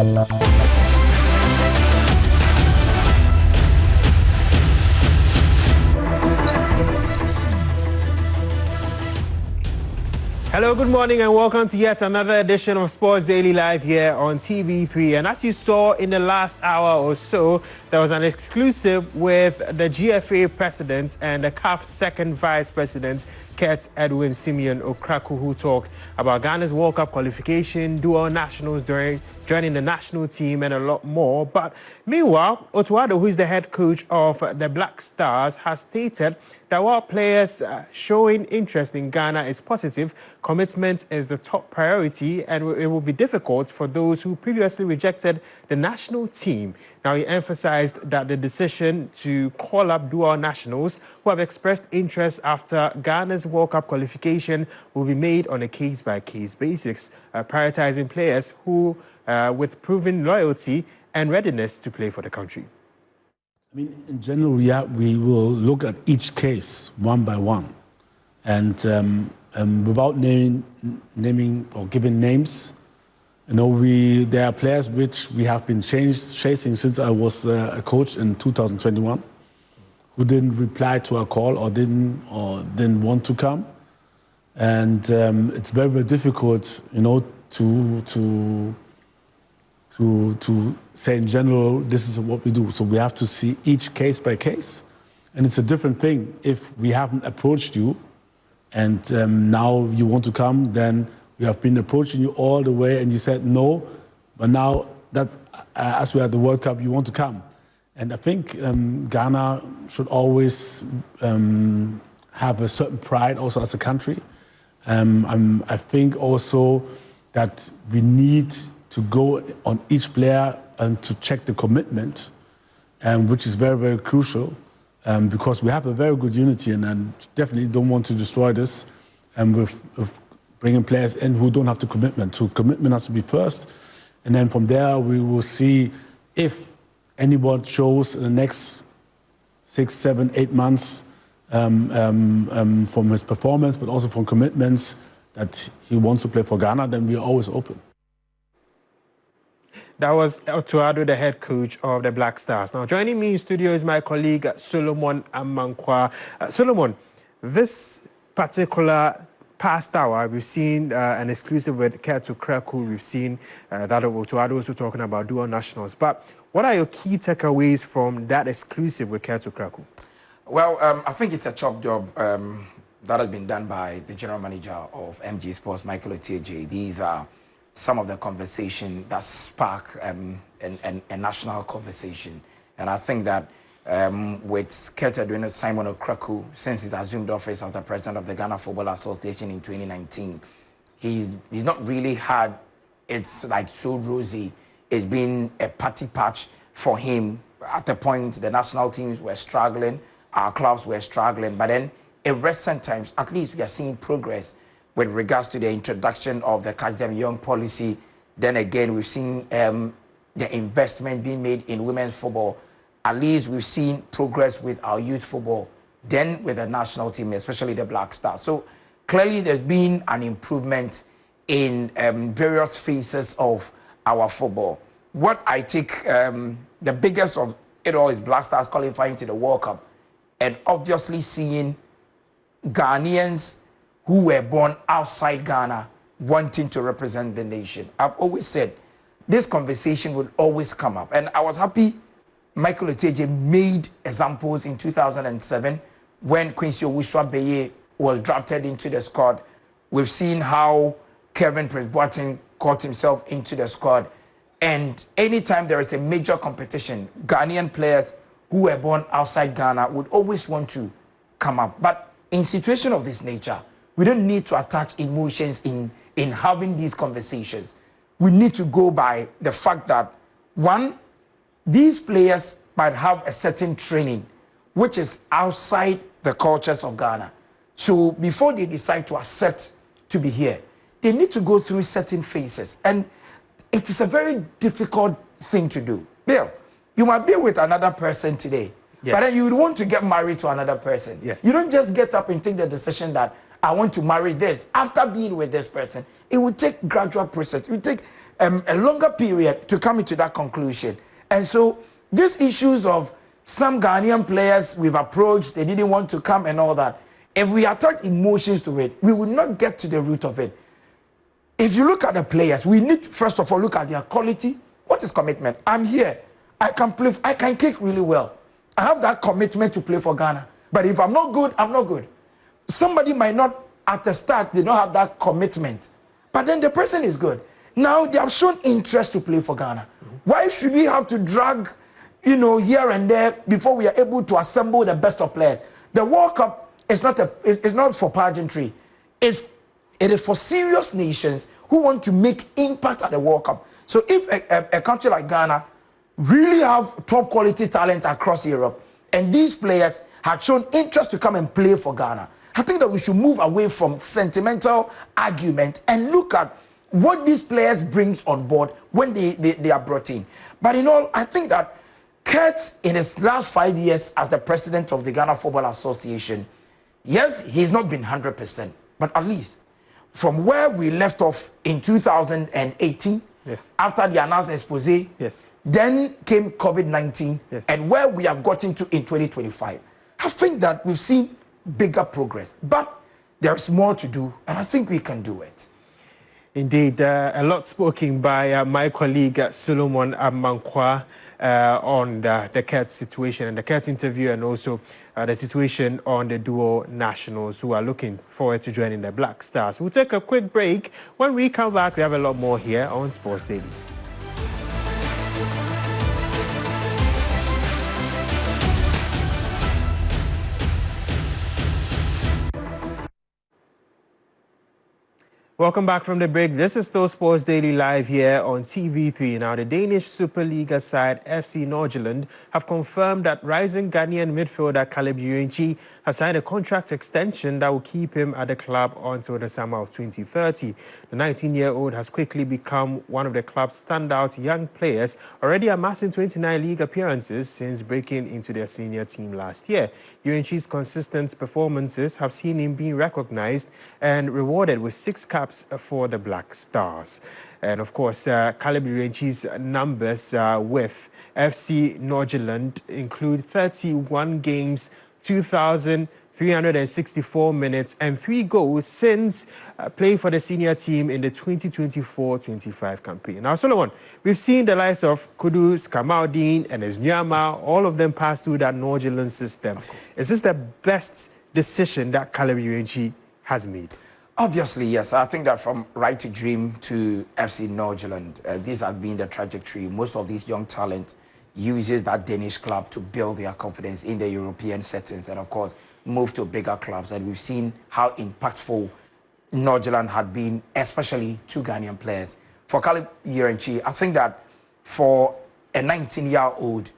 Hello, good morning and welcome to yet another edition of Sports Daily Live here on TV3. And as you saw in the last hour or so, there was an exclusive with the GFA president and the CAF second vice president, Kurt Edwin Simeon Okraku, who talked about Ghana's World Cup qualification, dual nationals joining the national team and a lot more. But meanwhile, Otuado, who is the head coach of the Black Stars, has stated that while players showing interest in Ghana is positive, commitment is the top priority and it will be difficult for those who previously rejected the national team. Now, he emphasized that the decision to call up dual nationals who have expressed interest after Ghana's World Cup qualification will be made on a case-by-case basis, prioritizing players who with proven loyalty and readiness to play for the country. I mean, in general, we will look at each case one by one, and without naming or giving names, you know, there are players which we have been chasing since I was a coach in 2021, who didn't reply to our call or didn't want to come, and it's very, very difficult, you know, to say in general, this is what we do. So we have to see each case by case. And it's a different thing. If we haven't approached you and now you want to come, then we have been approaching you all the way and you said no, but now that as we are at the World Cup, you want to come. And I think Ghana should always have a certain pride also as a country. I think also that we need to go on each player and to check the commitment, which is very, very crucial, because we have a very good unity and definitely don't want to destroy this with bringing players in who don't have the commitment. So commitment has to be first, and then from there we will see if anyone shows in the next 6, 7, 8 months from his performance, but also from commitments that he wants to play for Ghana, then we are always open. That was Otuado, the head coach of the Black Stars. Now, joining me in studio is my colleague, Solomon Amankwa. Solomon, this particular past hour, we've seen an exclusive with Kurt Okraku. We've seen that of Otuado also talking about dual nationals. But what are your key takeaways from that exclusive with Kurt Okraku? Well, I think it's a top job that has been done by the general manager of MG Sports, Michael Otieje. These are some of the conversation that spark a national conversation. And I think that with Kurt Edwin Simon Okraku, since he's assumed office as the president of the Ghana Football Association in 2019, he's not really had it's like so rosy. It's been a party patch for him. At the point, the national teams were struggling, our clubs were struggling, but then in recent times, at least we are seeing progress with regards to the introduction of the Catch Them Young policy. Then again, we've seen the investment being made in women's football. At least we've seen progress with our youth football, then with the national team, especially the Black Stars. So clearly there's been an improvement in various phases of our football. What I take the biggest of it all is Black Stars qualifying to the World Cup, and obviously seeing Ghanaians who were born outside Ghana wanting to represent the nation. I've always said this conversation would always come up. And I was happy Michael Otieje made examples in 2007 when Quincy Owusu-Abeye was drafted into the squad. We've seen how Kevin Prince-Boateng got himself into the squad. And anytime there is a major competition, Ghanaian players who were born outside Ghana would always want to come up. But in situations of this nature, we don't need to attach emotions in having these conversations. We need to go by the fact that, one, these players might have a certain training which is outside the cultures of Ghana. So before they decide to accept to be here, they need to go through certain phases. And it is a very difficult thing to do. Bill, you might be with another person today, yes, but then you would want to get married to another person. Yes. You don't just get up and take the decision that I want to marry this. After being with this person, it will take gradual process. It will take a longer period to come into that conclusion. And so these issues of some Ghanaian players we've approached, they didn't want to come and all that. If we attach emotions to it, we will not get to the root of it. If you look at the players, we need to first of all look at their quality. What is commitment? I'm here. I can play. I can kick really well. I have that commitment to play for Ghana. But if I'm not good, I'm not good. Somebody might not, at the start, they don't have that commitment. But then the person is good. Now they have shown interest to play for Ghana. Why should we have to drag, here and there before we are able to assemble the best of players? The World Cup is not for pageantry. It is for serious nations who want to make impact at the World Cup. So if a country like Ghana really have top quality talent across Europe, and these players had shown interest to come and play for Ghana, I think that we should move away from sentimental argument and look at what these players bring on board when they are brought in. But in all, I think that Kurt, in his last 5 years as the president of the Ghana Football Association, yes, he's not been 100%, but at least from where we left off in 2018, yes, after the announced expose, yes, then came COVID-19, yes, and where we have gotten to in 2025, I think that we've seen bigger progress, but there is more to do, and I think we can do it. Indeed, a lot spoken by my colleague Solomon Amankwa on the Kurt situation and the Kurt interview, and also the situation on the dual nationals who are looking forward to joining the Black Stars. We'll take a quick break. When we come back, we have a lot more here on Sports Daily. Welcome back from the break. This is still Sports Daily Live here on TV3. Now, the Danish Superliga side FC Nordsjælland have confirmed that rising Ghanaian midfielder Caleb Urenchi has signed a contract extension that will keep him at the club until the summer of 2030. The 19-year-old has quickly become one of the club's standout young players, already amassing 29 league appearances since breaking into their senior team last year. Urenchi's consistent performances have seen him being recognized and rewarded with 6 caps for the Black Stars. And of course, Caleb Urenchi's numbers with FC Nordsjælland include 31 games, 2,364 minutes and 3 goals since playing for the senior team in the 2024-25 campaign. Now, Solomon, we've seen the likes of Kudus, Kamaldeen and Esnyama, all of them pass through that Nordsjælland system. Is this the best decision that Caleb Urenchi has made? Obviously, yes. I think that from Right to Dream to FC Nordsjælland, this has been the trajectory. Most of these young talent uses that Danish club to build their confidence in the European settings and, of course, move to bigger clubs. And we've seen how impactful Nordsjælland had been, especially to Ghanaian players. For Caleb Urenchi, I think that for a 19-year-old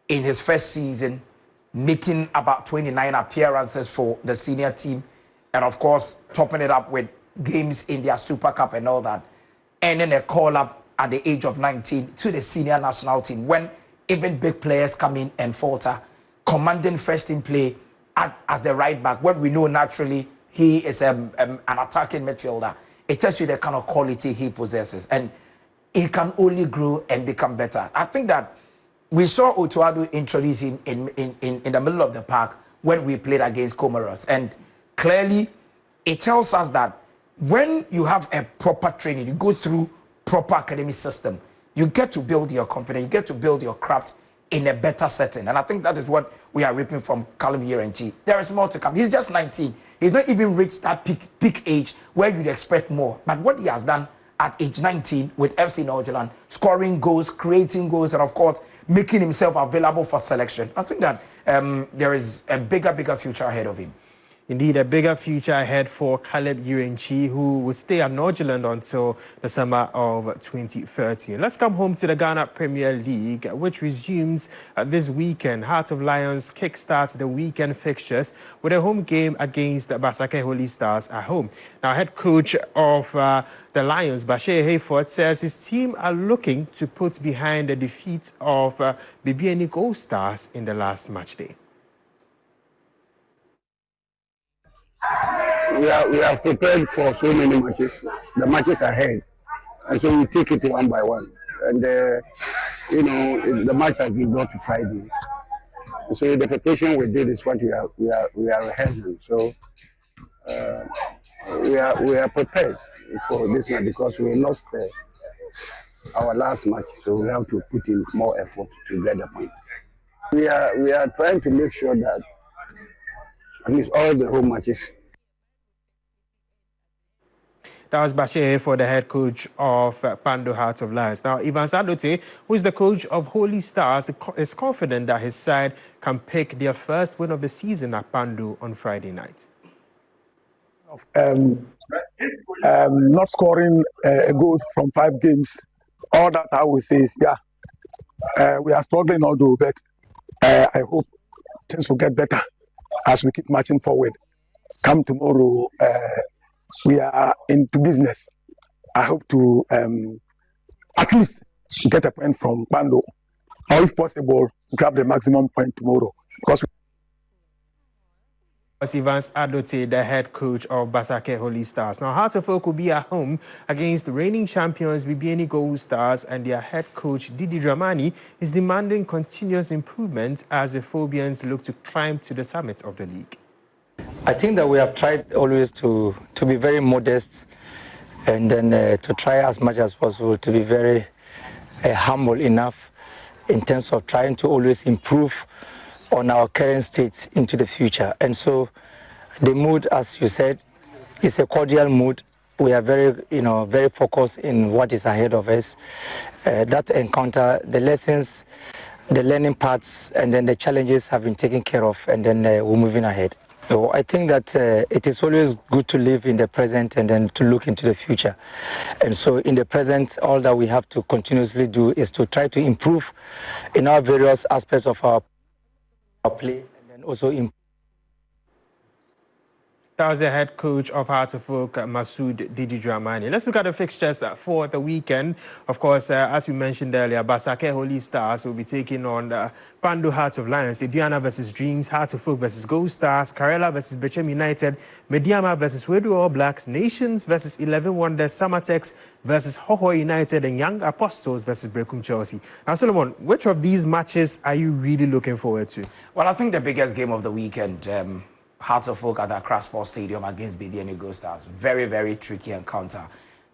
in his first season, making about 29 appearances for the senior team, and of course, topping it up with games in their Super Cup and all that, and then a call-up at the age of 19 to the senior national team when even big players come in and falter, commanding first in play as the right back, when we know naturally he is an attacking midfielder. It tells you the kind of quality he possesses, and he can only grow and become better. I think that we saw Otuado introduce him in the middle of the park when we played against Comoros, and clearly it tells us that when you have a proper training, you go through proper academic system, you get to build your confidence, you get to build your craft in a better setting. And I think that is what we are reaping from Caleb Urenchi. There is more to come. He's just 19. He's not even reached that peak age where you'd expect more. But what he has done at age 19 with FC Nordsjælland, scoring goals, creating goals, and of course, making himself available for selection, I think that there is a bigger future ahead of him. Indeed, a bigger future ahead for Caleb Urenchi, who will stay at Nordsjælland until the summer of 2030. Let's come home to the Ghana Premier League, which resumes this weekend. Heart of Lions kickstarts the weekend fixtures with a home game against the Basake Holy Stars at home. Now, head coach of the Lions, Bashir Hayford, says his team are looking to put behind the defeat of Bibiani Gold Stars in the last match day. we are prepared for so many matches. The matches ahead, and so we take it one by one. And the match has been brought to Friday. So the preparation we did is what we are rehearsing. So we are prepared for this one because we lost our last match. So we have to put in more effort to get the point. We are trying to make sure that at least all the home matches. That was Bashir for the head coach of Pando Hearts of Lions. Now, Ivan Sadote, who is the coach of Holy Stars, is confident that his side can pick their first win of the season at Pando on Friday night. Not scoring a goal from 5 games, all that I will say is, we are struggling although, but I hope things will get better as we keep marching forward. Come tomorrow, we are into business. I hope to at least get a point from Pando, or if possible, grab the maximum point tomorrow. Because Ivan Adote, the head coach of Basake Holy Stars. Now, Hearts of Oak will be at home against the reigning champions BBN Gold Stars, and their head coach Didi Dramani is demanding continuous improvement as the Phobians look to climb to the summit of the league. I think that we have tried always to be very modest, and then to try as much as possible to be very humble enough in terms of trying to always improve on our current state into the future. And so the mood, as you said, is a cordial mood. We are very focused in what is ahead of us. That encounter, the lessons, the learning parts, and then the challenges have been taken care of, and then we're moving ahead. So I think that it is always good to live in the present and then to look into the future. And so in the present, all that we have to continuously do is to try to improve in our various aspects of our play, and then also improve. That was the head coach of Hearts of Oak, Masood Didi Dramani. Let's look at the fixtures for the weekend. Of course, as we mentioned earlier, Basake Holy Stars will be taking on Pando Hearts of Lions, Aduana versus Dreams, Hearts of Oak versus Gold Stars, Karela versus Bechem United, Mediama versus Wedu All Blacks, Nations versus 11 Wonders, Samatex versus Hoho United, and Young Apostles versus Brekum Chelsea. Now, Solomon, which of these matches are you really looking forward to? Well, I think the biggest game of the weekend, Hearts of Oak at the Accra Sports Stadium against BBN Gold Stars. Very, very tricky encounter.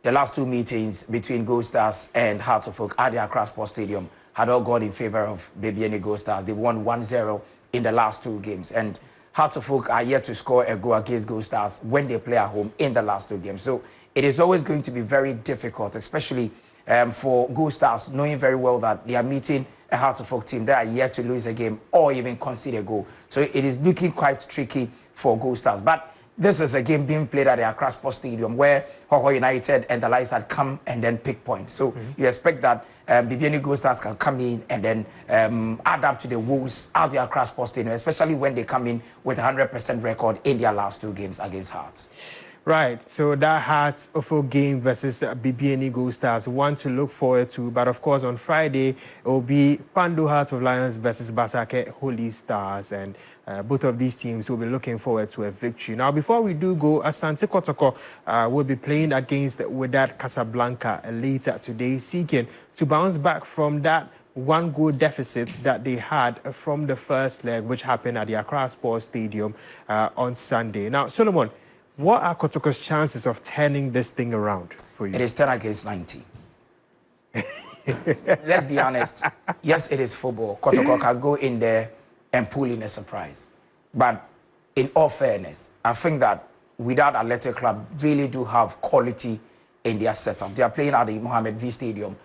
The last 2 meetings between Gold Stars and Hearts of Oak at the Accra Sports Stadium had all gone in favor of BBN Gold Stars. They've won 1-0 in the last 2 games. And Hearts of Oak are yet to score a goal against Gold Stars when they play at home in the last 2 games. So it is always going to be very difficult, especially for Gold Stars, knowing very well that they are meeting a Hearts of Oak team that are yet to lose a game or even concede a goal. So it is looking quite tricky for Gold Stars. But this is a game being played at the Accra Sports Stadium where Hoho United and the Lions had come and then pick points. So you expect that BBN Gold Stars can come in and then add up to the woes at the Accra Sports Stadium, especially when they come in with a 100% record in their last 2 games against Hearts. Right, so that Hearts of Oak game versus BBN Gold Stars, one to look forward to. But of course, on Friday, it will be Pando Hearts of Lions versus Basake Holy Stars. And both of these teams will be looking forward to a victory. Now, before we do go, Asante Kotoko will be playing against Wydad Casablanca later today, seeking to bounce back from that 1-goal deficit that they had from the first leg, which happened at the Accra Sports Stadium on Sunday. Now, Solomon, what are Kotoko's chances of turning this thing around for you? It is 10 against 90. Let's be honest. Yes, it is football. Kotoko can go in there and pull in a surprise. But in all fairness, I think that Wydad Athletic Club really do have quality in their setup. They are playing at the Mohammed V Stadium,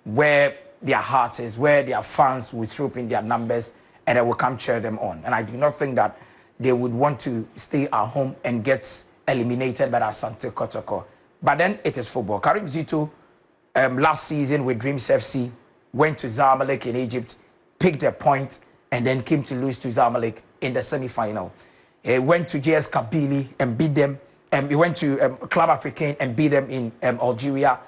where their heart is, where their fans will throw in their numbers and they will come cheer them on. And I do not think that they would want to stay at home and get eliminated by Asante Kotoko. But then it is football. Karim Zito, last season with Dreams FC, went to Zamalek in Egypt, picked a point, and then came to lose to Zamalek in the semi-final. He went to JS Kabylie and beat them. He went to Club Africain and beat them in Algeria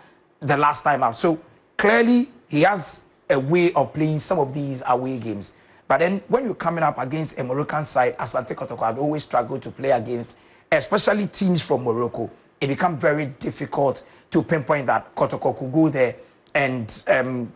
the last time out. So clearly, he has a way of playing some of these away games. But then when you're coming up against a Moroccan side, Asante Kotoko had always struggled to play against especially teams from Morocco, it becomes very difficult to pinpoint that Kotoko could go there and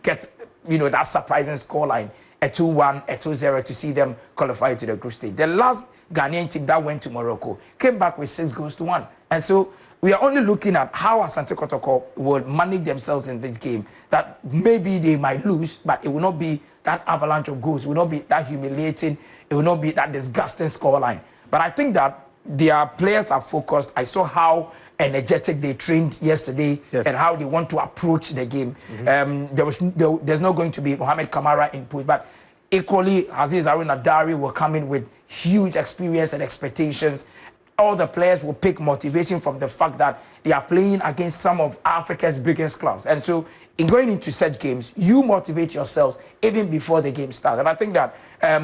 get, that surprising scoreline, a 2-1, a 2-0, to see them qualify to the group stage. The last Ghanaian team that went to Morocco came back with 6-1. And so we are only looking at how Asante Kotoko will manage themselves in this game, that maybe they might lose, but it will not be that avalanche of goals. It will not be that humiliating. It will not be that disgusting scoreline. But I think that their players are focused. I saw how energetic they trained yesterday, yes, and how they want to approach the game. There's not going to be Mohamed Kamara input, but equally, Aziz Haruna Dari will come in with huge experience and expectations. All the players will pick motivation from the fact that they are playing against some of Africa's biggest clubs. And so in going into such games, you motivate yourselves even before the game starts. And I think that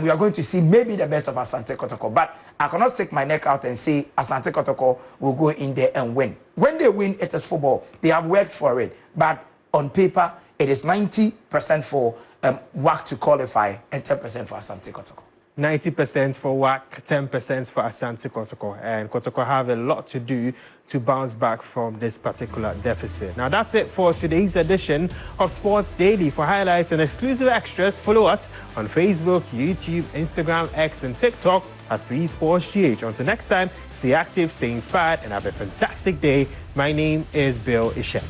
we are going to see maybe the best of Asante Kotoko. But I cannot stick my neck out and say Asante Kotoko will go in there and win. When they win, it is football. They have worked for it. But on paper, it is 90% for WAC to qualify and 10% for Asante Kotoko. 90% for WAC, 10% for Asante Kotoko. And Kotoko have a lot to do to bounce back from this particular deficit. Now, that's it for today's edition of Sports Daily. For highlights and exclusive extras, follow us on Facebook, YouTube, Instagram, X, and TikTok at 3SportsGH. Until next time, stay active, stay inspired, and have a fantastic day. My name is Bill Eshun.